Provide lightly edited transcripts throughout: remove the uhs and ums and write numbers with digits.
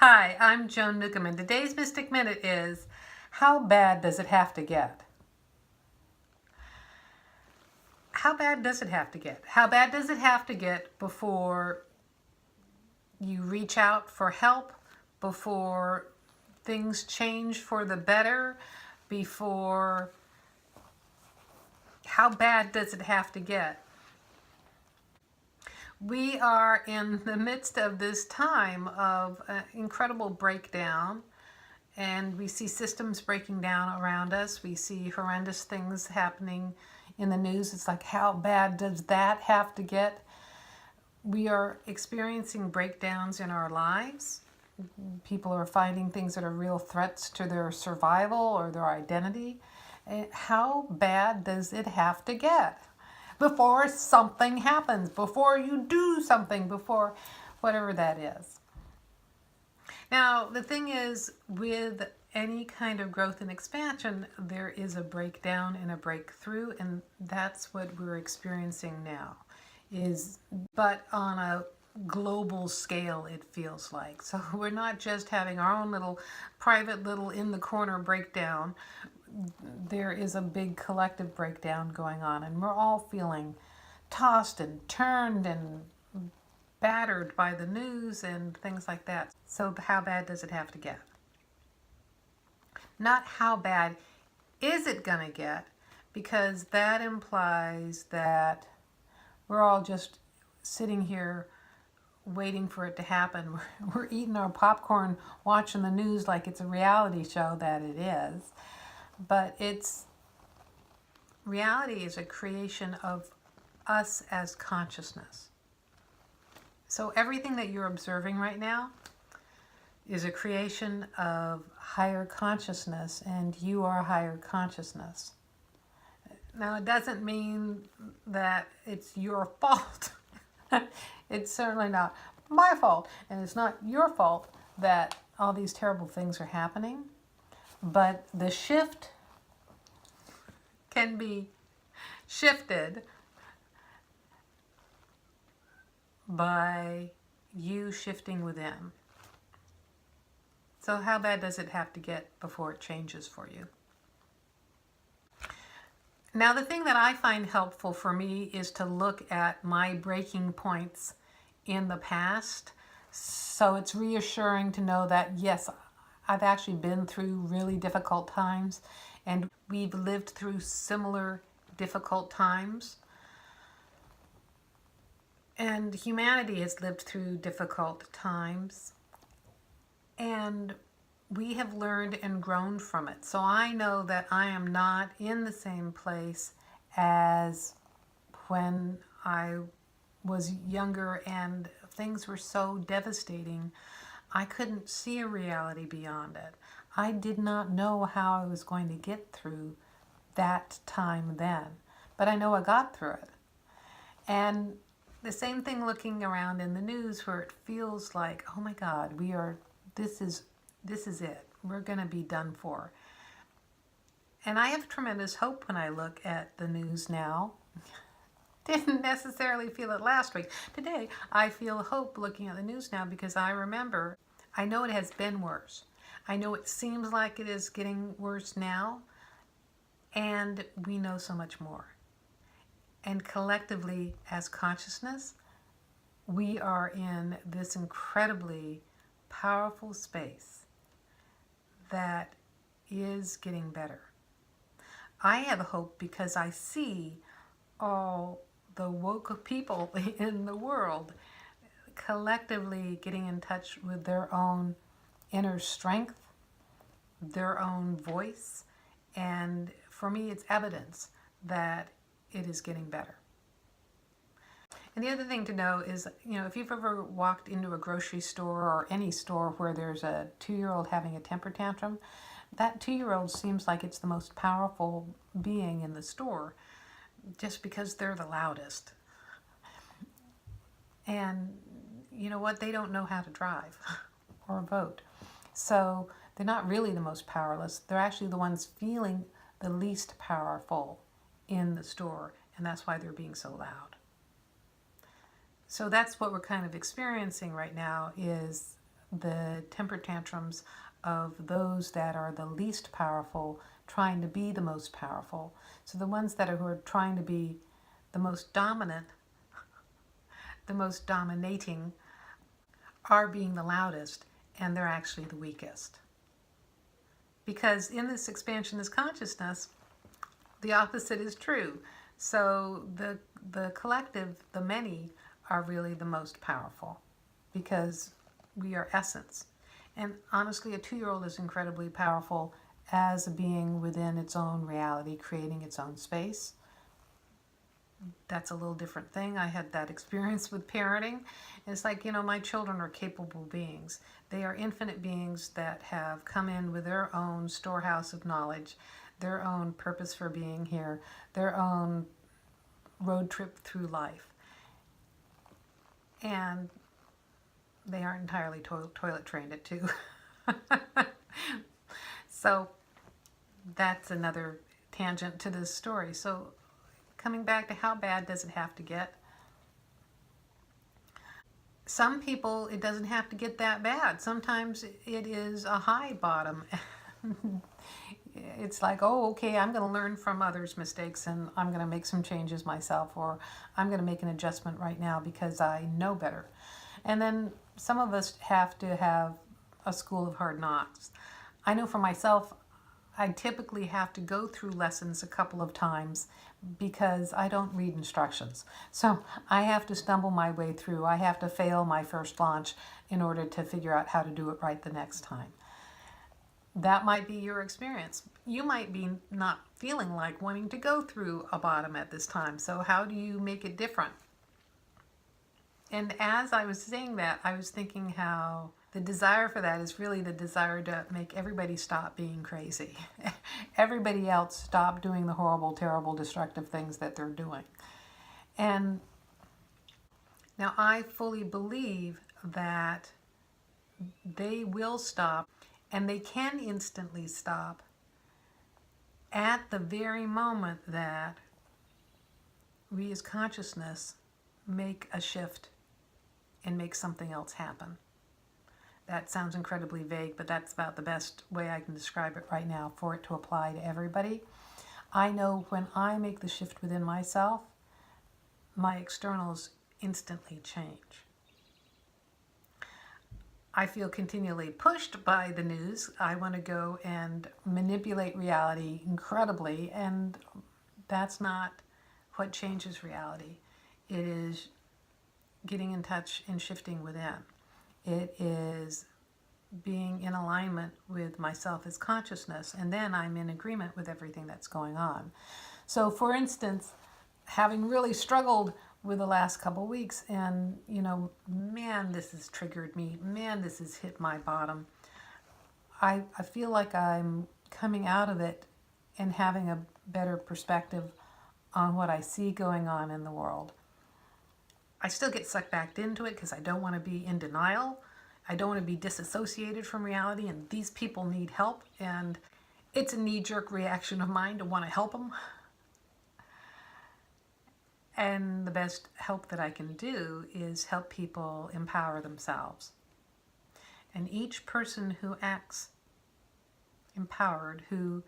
Hi, I'm Joan Newcomb, and today's Mystic Minute is, how bad does it have to get? How bad does it have to get? How bad does it have to get before you reach out for help, before things change for the better, how bad does it have to get? We are in the midst of this time of incredible breakdown, and we see systems breaking down around us. We see horrendous things happening in the news. It's like, how bad does that have to get? We are experiencing breakdowns in our lives. People are finding things that are real threats to their survival or their identity. How bad does it have to get before something happens, before you do something, before whatever that is? Now, the thing is, with any kind of growth and expansion, there is a breakdown and a breakthrough, and that's what we're experiencing now. But on a global scale, it feels like. So we're not just having our own little private little in the corner breakdown. There is a big collective breakdown going on, and we're all feeling tossed and turned and battered by the news and things like that. So how bad does it have to get? Not how bad is it going to get, because that implies that we're all just sitting here waiting for it to happen. We're eating our popcorn, watching the news like it's a reality show that it is. But reality is a creation of us as consciousness. So everything that you're observing right now is a creation of higher consciousness, and you are higher consciousness. Now, it doesn't mean that it's your fault. It's certainly not my fault, and it's not your fault that all these terrible things are happening. But the shift can be shifted by you shifting within. So how bad does it have to get before it changes for you? Now, the thing that I find helpful for me is to look at my breaking points in the past. So it's reassuring to know that, yes, I've actually been through really difficult times, and we've lived through similar difficult times. And humanity has lived through difficult times, and we have learned and grown from it. So I know that I am not in the same place as when I was younger and things were so devastating. I couldn't see a reality beyond it. I did not know how I was going to get through that time then, but I know I got through it. And the same thing looking around in the news, where it feels like, oh my God, this is it. We're going to be done for. And I have tremendous hope when I look at the news now. Didn't necessarily feel it last week. Today, I feel hope looking at the news now, because I know it has been worse. I know it seems like it is getting worse now, and we know so much more. And collectively, as consciousness, we are in this incredibly powerful space that is getting better. I have hope because I see all the woke people in the world collectively getting in touch with their own inner strength, their own voice, and for me, it's evidence that it is getting better. And the other thing to know is, if you've ever walked into a grocery store or any store where there's a 2-year-old having a temper tantrum, that 2-year-old seems like it's the most powerful being in the store, just because they're the loudest. And you know what? They don't know how to drive or vote. So they're not really the most powerless. They're actually the ones feeling the least powerful in the store, and that's why they're being so loud. So that's what we're kind of experiencing right now, is the temper tantrums of those that are the least powerful trying to be the most powerful. So the ones that are who are trying to be the most dominant, the most dominating, are being the loudest, and they're actually the weakest. Because in this expansionist consciousness, the opposite is true. So the collective, the many, are really the most powerful because we are essence. And honestly, a 2-year-old is incredibly powerful as a being within its own reality, creating its own space. That's a little different thing. I had that experience with parenting. It's like, my children are capable beings. They are infinite beings that have come in with their own storehouse of knowledge, their own purpose for being here, their own road trip through life. And they aren't entirely toilet trained at 2. So that's another tangent to this story. So coming back to how bad does it have to get? Some people, it doesn't have to get that bad. Sometimes it is a high bottom. It's like, oh, okay, I'm going to learn from others' mistakes and I'm going to make some changes myself, or I'm going to make an adjustment right now because I know better. And then some of us have to have a school of hard knocks. I know for myself, I typically have to go through lessons a couple of times because I don't read instructions. So I have to stumble my way through. I have to fail my first launch in order to figure out how to do it right the next time. That might be your experience. You might be not feeling like wanting to go through a bottom at this time. So how do you make it different? And as I was saying that, I was thinking how the desire for that is really the desire to make everybody stop being crazy. Everybody else stop doing the horrible, terrible, destructive things that they're doing. And now I fully believe that they will stop, and they can instantly stop at the very moment that we as consciousness make a shift and make something else happen. That sounds incredibly vague, but that's about the best way I can describe it right now for it to apply to everybody. I know when I make the shift within myself, my externals instantly change. I feel continually pushed by the news. I want to go and manipulate reality incredibly, and that's not what changes reality. It is getting in touch and shifting within. It is being in alignment with myself as consciousness, and then I'm in agreement with everything that's going on. So for instance, having really struggled with the last couple weeks, and man, this has triggered me, man, this has hit my bottom. I feel like I'm coming out of it and having a better perspective on what I see going on in the world. I still get sucked back into it because I don't want to be in denial. I don't want to be disassociated from reality, and these people need help, and it's a knee-jerk reaction of mine to want to help them. And the best help that I can do is help people empower themselves. And each person who acts empowered, who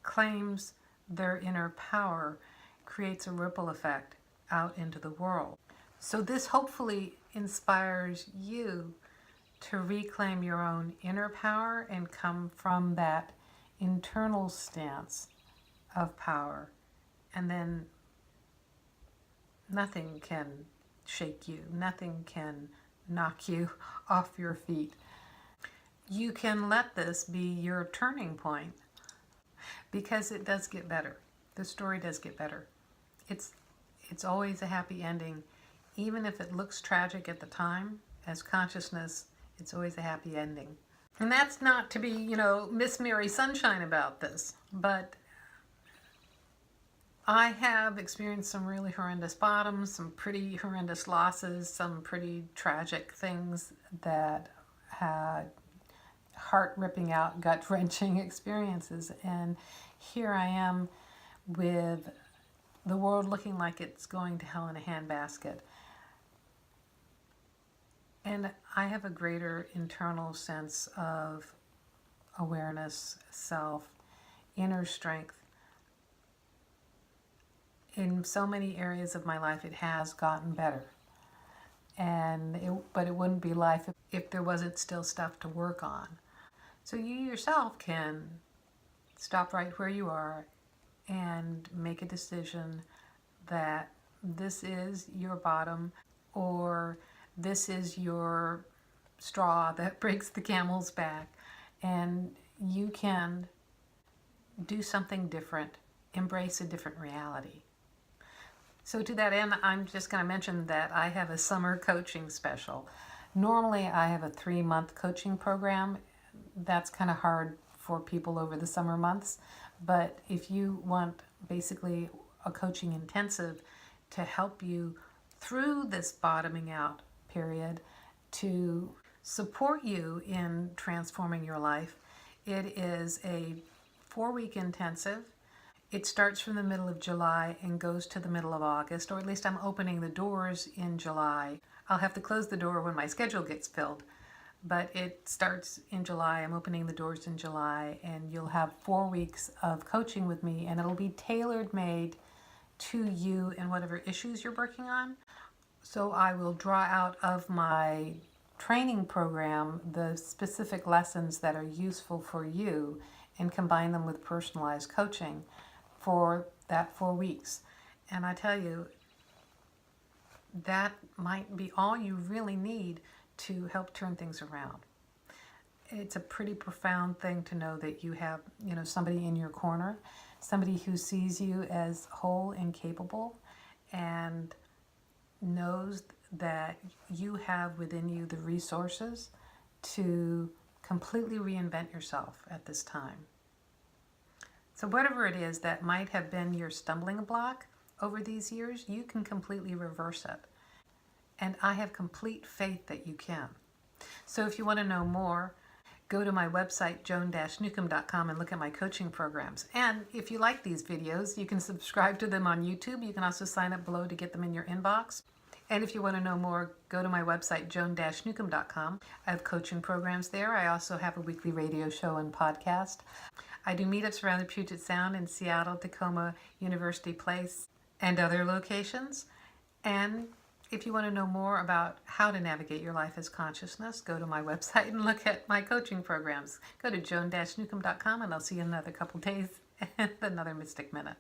claims their inner power, creates a ripple effect out into the world. So this hopefully inspires you to reclaim your own inner power and come from that internal stance of power. And then nothing can shake you. Nothing can knock you off your feet. You can let this be your turning point, because it does get better. The story does get better. It's always a happy ending. Even if it looks tragic at the time, as consciousness, it's always a happy ending. And that's not to be, Miss Mary Sunshine about this, but I have experienced some really horrendous bottoms, some pretty horrendous losses, some pretty tragic things that had heart-ripping out, gut-wrenching experiences. And here I am with the world looking like it's going to hell in a handbasket. And I have a greater internal sense of awareness, self, inner strength. In so many areas of my life, it has gotten better. But it wouldn't be life if there wasn't still stuff to work on. So you yourself can stop right where you are and make a decision that this is your bottom, or this is your straw that breaks the camel's back, and you can do something different, embrace a different reality. So to that end, I'm just going to mention that I have a summer coaching special. Normally I have a 3-month coaching program. That's kind of hard for people over the summer months, but if you want basically a coaching intensive to help you through this bottoming out period, to support you in transforming your life, it is a 4-week intensive. It starts from the middle of July and goes to the middle of August, or at least I'm opening the doors in July. I'll have to close the door when my schedule gets filled, but it starts in July. I'm opening the doors in July, and you'll have 4 weeks of coaching with me, and it'll be tailor-made to you and whatever issues you're working on. So I will draw out of my training program the specific lessons that are useful for you and combine them with personalized coaching for that 4 weeks. And I tell you, that might be all you really need to help turn things around. It's a pretty profound thing to know that you have, somebody in your corner, somebody who sees you as whole and capable and knows that you have within you the resources to completely reinvent yourself at this time. So whatever it is that might have been your stumbling block over these years, you can completely reverse it. And I have complete faith that you can. So if you want to know more, go to my website, joan-newcomb.com, and look at my coaching programs. And if you like these videos, you can subscribe to them on YouTube. You can also sign up below to get them in your inbox. And if you want to know more, go to my website, joan-newcomb.com. I have coaching programs there. I also have a weekly radio show and podcast. I do meetups around the Puget Sound in Seattle, Tacoma, University Place, and other locations. And if you want to know more about how to navigate your life as consciousness, go to my website and look at my coaching programs. Go to joan-newcomb.com, and I'll see you in another couple days and another Mystic Minute.